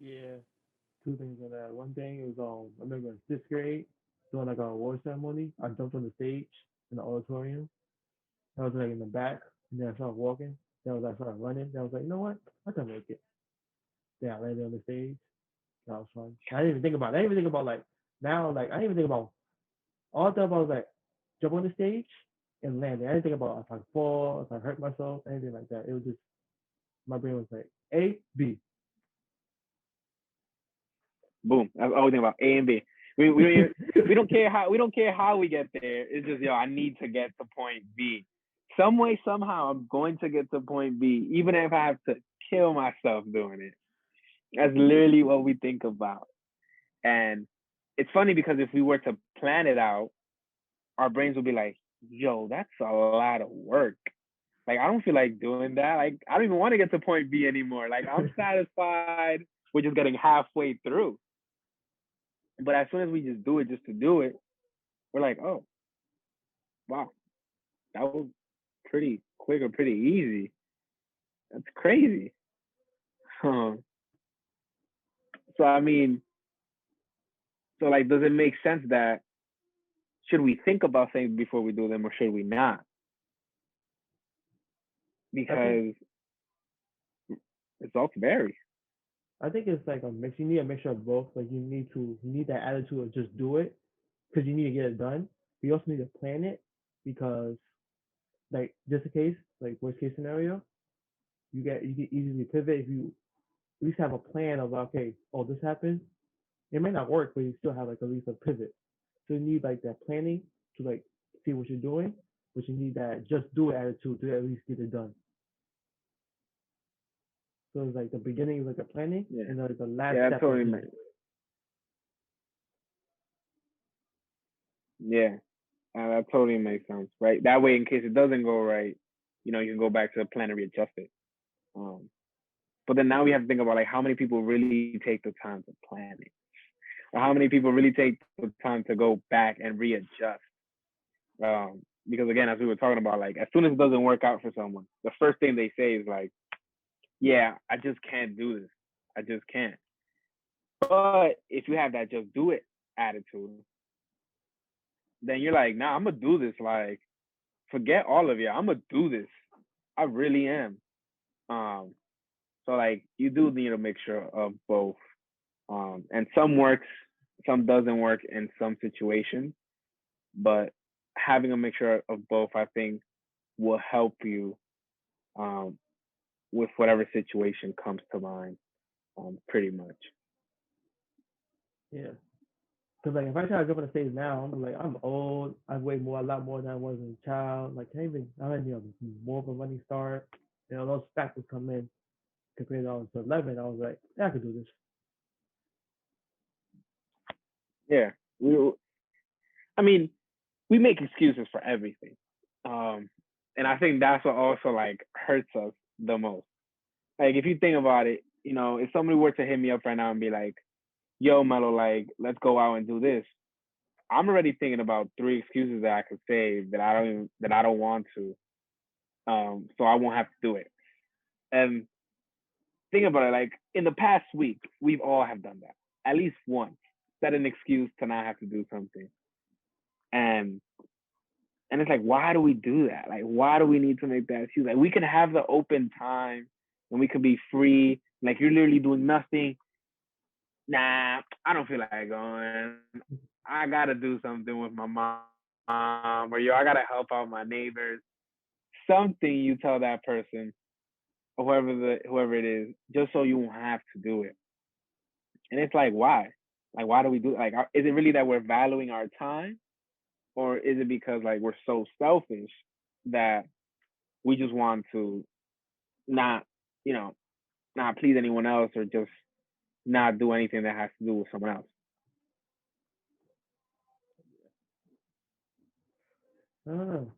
Yeah, two things on that. One thing was I remember in sixth grade doing like a award ceremony. I jumped on the stage in the auditorium. I was like in the back, and then I started walking. Then I started running. Then I was like, you know what? I can make it. Then I landed on the stage. That was fun. I didn't even think about it. I didn't even think about like now. Like I didn't even think about all I thought about was like jump on the stage and landing. I didn't think about if I fall, if I hurt myself, anything like that. It was just my brain was like A, B. Boom. That's all we think about. A and B. We don't even, we don't care how we get there. It's just I need to get to point B. Some way, somehow, I'm going to get to point B, even if I have to kill myself doing it. That's literally what we think about. And it's funny because if we were to plan it out, our brains would be like, yo, that's a lot of work. Like, I don't feel like doing that. Like, I don't even want to get to point B anymore. Like, I'm satisfied with just getting halfway through. But as soon as we just do it just to do it, we're like, oh, wow, that was pretty quick or pretty easy. That's crazy. Huh. So, I mean, so like, does it make sense that should we think about things before we do them or should we not? I think Because results vary. I think it's like a mix. You need a mixture of both. Like you need that attitude of just do it because you need to get it done. But you also need to plan it because like just a case, like worst case scenario, you get easily pivot if you at least have a plan of okay, oh this happened. It might not work, but you still have like at least a pivot. So you need like that planning to like see what you're doing, but you need that just do it attitude to at least get it done. So it's like the beginning is like the planning, Yeah. and the last Yeah, that step is totally do makes it. yeah. That totally makes sense, right? That way, in case it doesn't go right, you can go back to the plan and readjust it. Um, but then now we have to think about like how many people really take the time to plan it, or how many people really take the time to go back and readjust. Because again, as we were talking about, like as soon as it doesn't work out for someone, the first thing they say is like, "Yeah, I just can't do this. I just can't." But if you have that just do it attitude, then you're like, "Nah, I'm gonna do this. Like, forget all of you. I'm gonna do this. I really am." Um, so like you do need a mixture of both. And some works, some doesn't work in some situations, but having a mixture of both, I think, will help you um, with whatever situation comes to mind, pretty much. Yeah. Cause like if I try to jump on the stage now, I'm old. I weigh a lot more than I was as a child. Like I had more of a running start. Those factors come in compared to I was 11. I was like, yeah, I could do this. Yeah, I mean, we make excuses for everything, um, and I think that's what also like hurts us the most. Like if you think about it, if somebody were to hit me up right now and be like, "Yo, Mello, like let's go out and do this," I'm already thinking about three excuses that I could say that I don't want to, so I won't have to do it. And think about it, like in the past week, we've all have done that at least once. Set an excuse to not have to do something, and it's like, why do we do that? Like, why do we need to make that excuse? Like, we can have the open time and we can be free. Like, you're literally doing nothing. Nah, I don't feel like going. I gotta do something with my mom, or yo, I gotta help out my neighbors. Something you tell that person, or whoever it is, just so you won't have to do it. And it's like, why? Like, why do we do it? Like, is it really that we're valuing our time, or is it because like we're so selfish that we just want to not, you know, not please anyone else or just not do anything that has to do with someone else? I don't know.